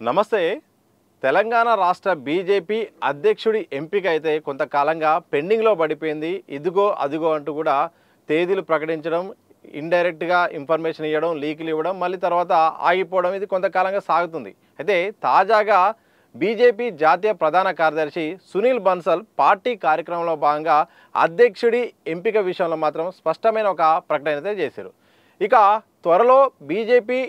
నమస్తే. తెలంగాణ రాష్ట్ర బీజేపీ అధ్యక్షుడి ఎంపిక అయితే కొంతకాలంగా పెండింగ్లో పడిపోయింది. ఇదిగో అదిగో అంటూ కూడా తేదీలు ప్రకటించడం, ఇండైరెక్ట్గా ఇన్ఫర్మేషన్ ఇవ్వడం, లీకులు ఇవ్వడం, మళ్ళీ తర్వాత ఆగిపోవడం ఇది కొంతకాలంగా సాగుతుంది. అయితే తాజాగా బీజేపీ జాతీయ ప్రధాన కార్యదర్శి సునీల్ బన్సల్ పార్టీ కార్యక్రమంలో భాగంగా అధ్యక్షుడి ఎంపిక విషయంలో మాత్రం స్పష్టమైన ఒక ప్రకటన అయితే చేశారు. ఇక త్వరలో బీజేపీ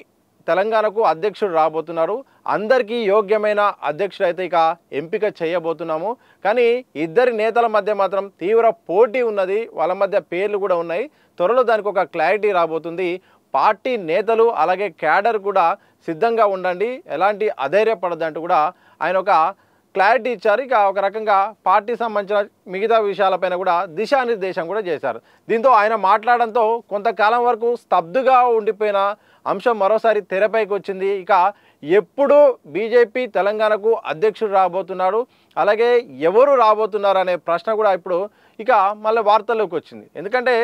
తెలంగాణకు అధ్యక్షుడు రాబోతున్నారు. అందరికీ యోగ్యమైన అధ్యక్షుడు అయితే ఇక ఎంపిక చేయబోతున్నాము. కానీ ఇద్దరి నేతల మధ్య మాత్రం తీవ్ర పోటీ ఉన్నది. వాళ్ళ మధ్య పేర్లు కూడా ఉన్నాయి. త్వరలో దానికి ఒక క్లారిటీ రాబోతుంది. పార్టీ నేతలు అలాగే క్యాడర్ కూడా సిద్ధంగా ఉండండి, ఎలాంటి అధైర్యపడద్దంటూ కూడా ఆయన ఒక క్లారిటీ ఇచ్చారు. ఇక ఒక రకంగా పార్టీ సంబంధించిన మిగతా విషయాలపైన కూడా దిశానిర్దేశం కూడా చేశారు. దీంతో ఆయన మాట్లాడడంతో కొంతకాలం వరకు స్తబ్దుగా ఉండిపోయిన అంశం మరోసారి తెరపైకి వచ్చింది. ఇక ఎప్పుడు బీజేపీ తెలంగాణకు అధ్యక్షుడు రాబోతున్నాడు, అలాగే ఎవరు రాబోతున్నారు అనే ప్రశ్న కూడా ఇప్పుడు ఇక మళ్ళీ వార్తల్లోకి వచ్చింది. ఎందుకంటే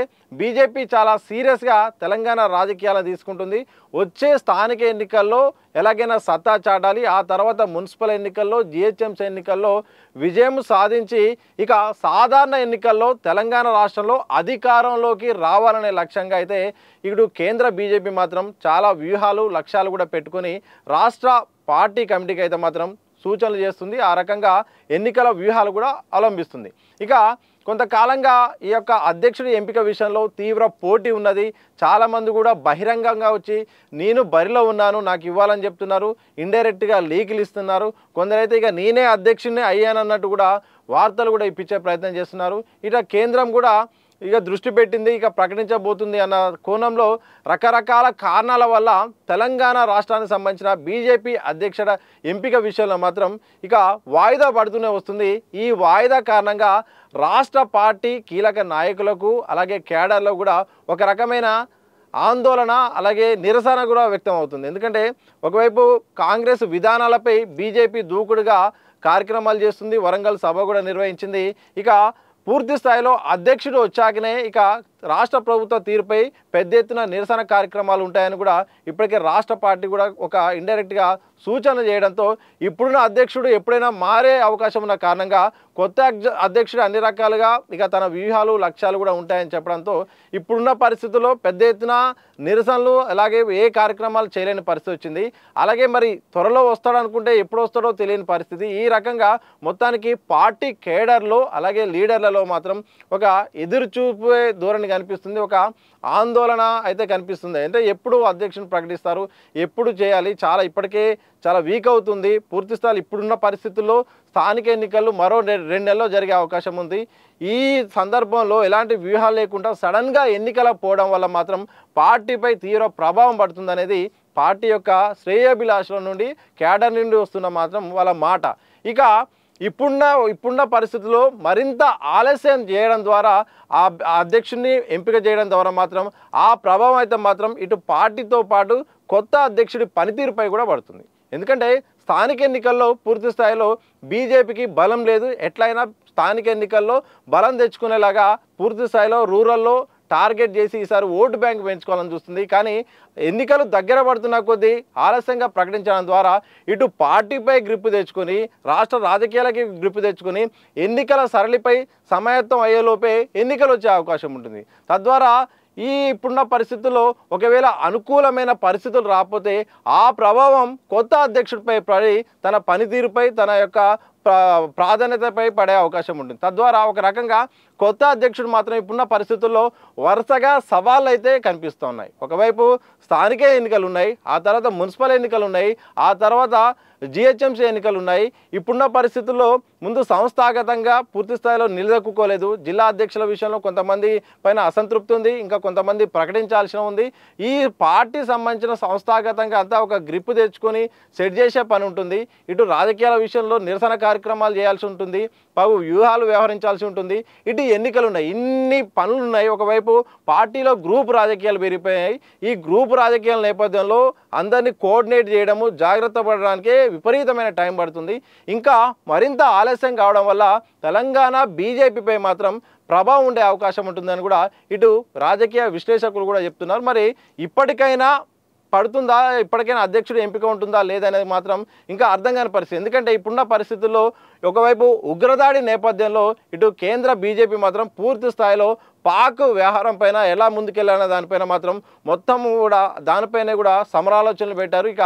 బీజేపీ చాలా సీరియస్గా తెలంగాణ రాజకీయాలను తీసుకుంటుంది. వచ్చే స్థానిక ఎన్నికల్లో ఎలాగైనా సత్తా చాటాలి, ఆ తర్వాత మున్సిపల్ ఎన్నికల్లో, జిహెచ్ఎంసీ ఎన్నికల్లో విజయం సాధించి ఇక సాధారణ ఎన్నికల్లో తెలంగాణ రాష్ట్రంలో అధికారంలోకి రావాలనే లక్ష్యంగా అయితే ఇప్పుడు కేంద్ర బీజేపీ మాత్రం చాలా వ్యూహాలు లక్ష్యాలు కూడా పెట్టుకొని రాష్ట్ర పార్టీ కమిటీకి అయితే మాత్రం సూచనలు చేస్తుంది. ఆ రకంగా ఎన్నికల వ్యూహాలు కూడా అవలంబిస్తుంది. ఇక కొంతకాలంగా ఈ యొక్క అధ్యక్షుడి ఎంపిక విషయంలో తీవ్ర పోటీ ఉన్నది. చాలామంది కూడా బహిరంగంగా వచ్చి నేను బరిలో ఉన్నాను, నాకు ఇవ్వాలని చెప్తున్నారు. ఇండైరెక్ట్గా లీకులు ఇస్తున్నారు. కొందరైతే ఇక నేనే అధ్యక్షుడిని అయ్యానన్నట్టు కూడా వార్తలు కూడా ఇప్పించే ప్రయత్నం చేస్తున్నారు. ఇట కేంద్రం కూడా ఇక దృష్టి పెట్టింది, ఇక ప్రకటించబోతుంది అన్న కోణంలో రకరకాల కారణాల వల్ల తెలంగాణ రాష్ట్రానికి సంబంధించిన బీజేపీ అధ్యక్షుడ ఎంపిక విషయంలో మాత్రం ఇక వాయిదా పడుతూనే వస్తుంది. ఈ వాయిదా కారణంగా రాష్ట్ర పార్టీ కీలక నాయకులకు అలాగే క్యాడర్లో కూడా ఒక రకమైన ఆందోళన అలాగే నిరసన కూడా వ్యక్తం అవుతుంది. ఎందుకంటే ఒకవైపు కాంగ్రెస్ విధానాలపై బీజేపీ దూకుడుగా కార్యక్రమాలు చేస్తుంది. వరంగల్ సభ కూడా నిర్వహించింది. ఇక పూర్తి స్థాయిలో అధ్యక్షుడు వచ్చాకనే ఇక రాష్ట్ర ప్రభుత్వ తీరుపై పెద్ద ఎత్తున నిరసన కార్యక్రమాలు ఉంటాయని కూడా ఇప్పటికే రాష్ట్ర పార్టీ కూడా ఒక ఇండైరెక్ట్గా సూచన చేయడంతో ఇప్పుడున్న అధ్యక్షుడు ఎప్పుడైనా మారే అవకాశం ఉన్న కారణంగా కొత్త అధ్యక్షుడు అన్ని రకాలుగా ఇక తన వ్యూహాలు లక్ష్యాలు కూడా ఉంటాయని చెప్పడంతో ఇప్పుడున్న పరిస్థితుల్లో పెద్ద ఎత్తున నిరసనలు అలాగే ఏ కార్యక్రమాలు చేయలేని పరిస్థితి వచ్చింది. అలాగే మరి త్వరలో వస్తాడనుకుంటే ఎప్పుడు వస్తాడో తెలియని పరిస్థితి. ఈ రకంగా మొత్తానికి పార్టీ కేడర్లో అలాగే లీడర్లలో మాత్రం ఒక ఎదురు చూపే ధోరణి కనిపిస్తుంది. ఒక ఆందోళన అయితే కనిపిస్తుంది. అంటే ఎప్పుడు అధ్యక్షుని ప్రకటిస్తారు, ఎప్పుడు చేయాలి, ఇప్పటికే చాలా వీక్ అవుతుంది. పూర్తి స్థాయి ఇప్పుడున్న పరిస్థితుల్లో స్థానిక ఎన్నికలు మరో 2 నెలల్లో జరిగే అవకాశం ఉంది. ఈ సందర్భంలో ఎలాంటి వ్యూహాలు లేకుండా సడన్గా ఎన్నికల పోవడం వల్ల మాత్రం పార్టీపై తీవ్ర ప్రభావం పడుతుందనేది పార్టీ యొక్క శ్రేయోభిలాషుల నుండి క్యాడర్ నుండి వస్తున్న మాత్రం వాళ్ళ మాట. ఇక ఇప్పుడున్న పరిస్థితుల్లో మరింత ఆలస్యం చేయడం ద్వారా ఆ అధ్యక్షుడిని ఎంపిక చేయడం ద్వారా మాత్రం ఆ ప్రభావం అయితే మాత్రం ఇటు పార్టీతో పాటు కొత్త అధ్యక్షుడి పనితీరుపై కూడా పడుతుంది. ఎందుకంటే స్థానిక ఎన్నికల్లో పూర్తి స్థాయిలో బీజేపీకి బలం లేదు. ఎట్లయినా స్థానిక ఎన్నికల్లో బలం తెచ్చుకునేలాగా పూర్తి స్థాయిలో రూరల్లో టార్గెట్ చేసి ఈసారి ఓటు బ్యాంక్ పెంచుకోవాలని చూస్తుంది. కానీ ఎన్నికలు దగ్గర పడుతున్న కొద్దీ ఆలస్యంగా ప్రకటించడం ద్వారా ఇటు పార్టీపై గ్రిప్ తెచ్చుకొని రాష్ట్ర రాజకీయాలకి గ్రిప్ తెచ్చుకొని ఎన్నికల సరళిపై సమాయత్తం అయ్యేలోపే ఎన్నికలు వచ్చే అవకాశం ఉంటుంది. తద్వారా ఇప్పుడున్న పరిస్థితుల్లో ఒకవేళ అనుకూలమైన పరిస్థితులు రాకపోతే ఆ ప్రభావం కొత్త అధ్యక్షుడిపై పడి తన పనితీరుపై తన యొక్క ప్రాధాన్యతపై పడే అవకాశం ఉంటుంది. తద్వారా ఒక రకంగా కొత్త అధ్యక్షుడు మాత్రం ఇప్పుడున్న పరిస్థితుల్లో వరుసగా సవాళ్ళు అయితే కనిపిస్తూ ఉన్నాయి. ఒకవైపు స్థానిక ఎన్నికలు ఉన్నాయి, ఆ తర్వాత మున్సిపల్ ఎన్నికలు ఉన్నాయి, ఆ తర్వాత జిహెచ్ఎంసీ ఎన్నికలు ఉన్నాయి. ఇప్పుడున్న పరిస్థితుల్లో ముందు సంస్థాగతంగా పూర్తి స్థాయిలో నిలదొక్కుకోలేదు. జిల్లా అధ్యక్షుల విషయంలో కొంతమంది పైన అసంతృప్తి ఉంది, ఇంకా కొంతమంది ప్రకటించాల్సిన ఉంది. ఈ పార్టీ సంబంధించిన సంస్థాగతంగా అంతా ఒక గ్రిప్ తెచ్చుకొని సెట్ చేసే పని ఉంటుంది. ఇటు రాజకీయాల విషయంలో నిరసన కార్యక్రమాలు చేయాల్సి ఉంటుంది, పలు వ్యూహాలు వ్యవహరించాల్సి ఉంటుంది. ఇటు ఎన్నికలు ఉన్నాయి, ఇన్ని పనులు ఉన్నాయి. ఒకవైపు పార్టీలో గ్రూప్ రాజకీయాలు పెరిగిపోయాయి. ఈ గ్రూప్ రాజకీయాల నేపథ్యంలో అందరినీ కోఆర్డినేట్ చేయడము, జాగ్రత్త పడడానికే విపరీతమైన టైం పడుతుంది. ఇంకా మరింత ఆలస్యం కావడం వల్ల తెలంగాణ బీజేపీపై మాత్రం ప్రభావం ఉండే అవకాశం ఉంటుందని కూడా ఇటు రాజకీయ విశ్లేషకులు కూడా చెప్తున్నారు. మరి ఇప్పటికైనా పడుతుందా, ఇప్పటికైనా అధ్యక్షుడు ఎంపిక ఉంటుందా లేదనేది మాత్రం ఇంకా అర్థం కాని పరిస్థితి. ఎందుకంటే ఇప్పుడున్న పరిస్థితుల్లో ఒకవైపు ఉగ్రదాడి నేపథ్యంలో ఇటు కేంద్ర బీజేపీ మాత్రం పూర్తి స్థాయిలో పాక్ వ్యవహారం పైన ఎలా ముందుకెళ్ళాలనే దానిపైన మాత్రం మొత్తం కూడా దానిపైన కూడా సమరాలోచనలు పెట్టారు. ఇక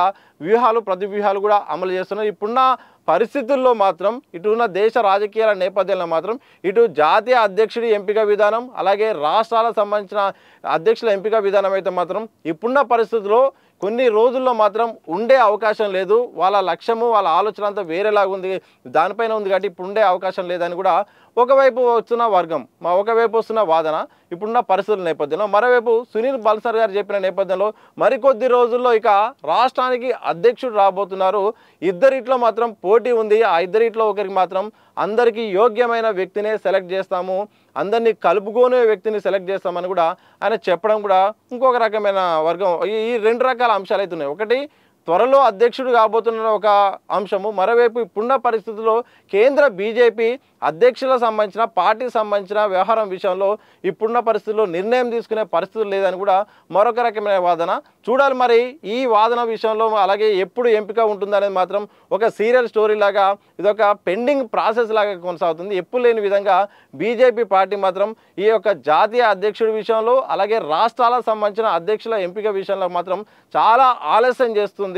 ప్రతి వ్యూహాలు కూడా అమలు చేస్తున్నారు. ఇప్పుడున్న పరిస్థితుల్లో మాత్రం ఇటున్న దేశ రాజకీయాల నేపథ్యంలో మాత్రం ఇటు జాతీయ అధ్యక్షుడి ఎంపిక విధానం అలాగే రాష్ట్రాలకు సంబంధించిన అధ్యక్షుల ఎంపిక విధానం అయితే మాత్రం ఇప్పుడున్న పరిస్థితుల్లో కొన్ని రోజుల్లో మాత్రం ఉండే అవకాశం లేదు. వాళ్ళ లక్ష్యము వాళ్ళ ఆలోచన అంతా వేరేలాగా ఉంది, దానిపైన ఉంది కాబట్టి ఇప్పుడు ఉండే అవకాశం లేదని కూడా ఒకవైపు వస్తున్న వర్గం, ఒకవైపు వస్తున్న వాదన ఇప్పుడున్న పరిస్థితుల నేపథ్యంలో. మరోవైపు సునీల్ బల్సర్ గారు చెప్పిన నేపథ్యంలో మరికొద్ది రోజుల్లో ఇక రాష్ట్రానికి అధ్యక్షుడు రాబోతున్నారు. ఇద్దరిట్లో మాత్రం పోటీ ఉంది. ఆ ఇద్దరిట్లో ఒకరికి మాత్రం అందరికీ యోగ్యమైన వ్యక్తినే సెలెక్ట్ చేస్తాము, అందరినీ కలుపుకునే వ్యక్తిని సెలెక్ట్ చేస్తామని కూడా ఆయన చెప్పడం కూడా ఇంకొక రకమైన వర్గం. ఈ రెండు రకాల అంశాలు అయితే ఉన్నాయి. ఒకటి త్వరలో అధ్యక్షుడు కాబోతున్న ఒక అంశము, మరోవైపు ఇప్పుడున్న పరిస్థితుల్లో కేంద్ర బీజేపీ అధ్యక్షులకు సంబంధించిన పార్టీకి సంబంధించిన వ్యవహారం విషయంలో ఇప్పుడున్న పరిస్థితుల్లో నిర్ణయం తీసుకునే పరిస్థితులు లేదని కూడా మరొక రకమైన వాదన. చూడాలి మరి ఈ వాదన విషయంలో, అలాగే ఎప్పుడు ఎంపిక ఉంటుందనేది మాత్రం ఒక సీరియల్ స్టోరీ లాగా ఇదొక పెండింగ్ ప్రాసెస్ లాగా కొనసాగుతుంది. ఎప్పుడు లేని విధంగా బీజేపీ పార్టీ మాత్రం ఈ యొక్క జాతీయ అధ్యక్షుడి విషయంలో అలాగే రాష్ట్రాలకు సంబంధించిన అధ్యక్షుల ఎంపిక విషయంలో మాత్రం చాలా ఆలస్యం చేస్తుంది.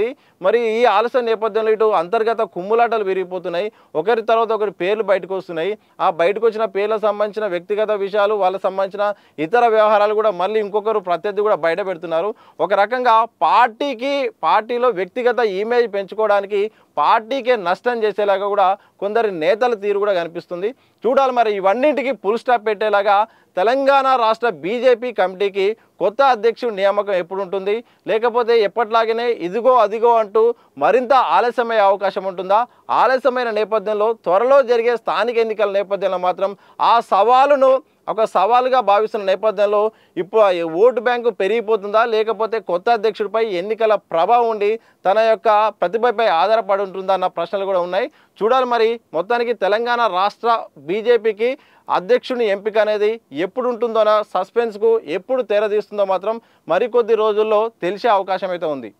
మరి ఈ ఆలస్యం నేపథ్యంలో ఇటు అంతర్గత కుమ్ములాటలు విరిగిపోతున్నాయి. ఒకరి తర్వాత ఒకరి పేర్లు బయటకు వస్తున్నాయి. ఆ బయటకు వచ్చిన పేర్లకు సంబంధించిన వ్యక్తిగత విషయాలు, వాళ్ళకు సంబంధించిన ఇతర వ్యవహారాలు కూడా మళ్ళీ ఇంకొకరు ప్రత్యర్థి కూడా బయట పెడుతున్నారు. ఒక రకంగా పార్టీలో వ్యక్తిగత ఇమేజ్ పెంచుకోవడానికి పార్టీకే నష్టం చేసేలాగా కూడా కొందరి నేతల తీరు కూడా కనిపిస్తుంది. చూడాలి మరి ఇవన్నింటికి ఫుల్ స్టాప్ పెట్టేలాగా తెలంగాణ రాష్ట్ర బీజేపీ కమిటీకి కొత్త అధ్యక్షుడి నియామకం ఎప్పుడు ఉంటుంది, లేకపోతే ఎప్పట్లాగనే ఇదిగో అదిగో అంటూ మరింత ఆలస్యమయ్యే అవకాశం ఉంటుందా? ఆలస్యమైన నేపథ్యంలో త్వరలో జరిగే స్థానిక ఎన్నికల నేపథ్యంలో మాత్రం ఆ సవాలును ఒక సవాలుగా భావిస్తున్న నేపథ్యంలో ఇప్పుడు ఓటు బ్యాంకు పెరిగిపోతుందా, లేకపోతే కొత్త అధ్యక్షుడిపై ఎన్నికల ప్రభావం ఉండి తన యొక్క ప్రతిభపై ఆధారపడి ఉంటుందా అన్న ప్రశ్నలు కూడా ఉన్నాయి. చూడాలి మరి మొత్తానికి తెలంగాణ రాష్ట్ర బీజేపీకి అధ్యక్షుని ఎంపిక అనేది ఎప్పుడు ఉంటుందో సస్పెన్స్కు ఎప్పుడు తెరదీస్తుందో మాత్రం మరికొద్ది రోజుల్లో తెలిసే అవకాశం అయితే ఉంది.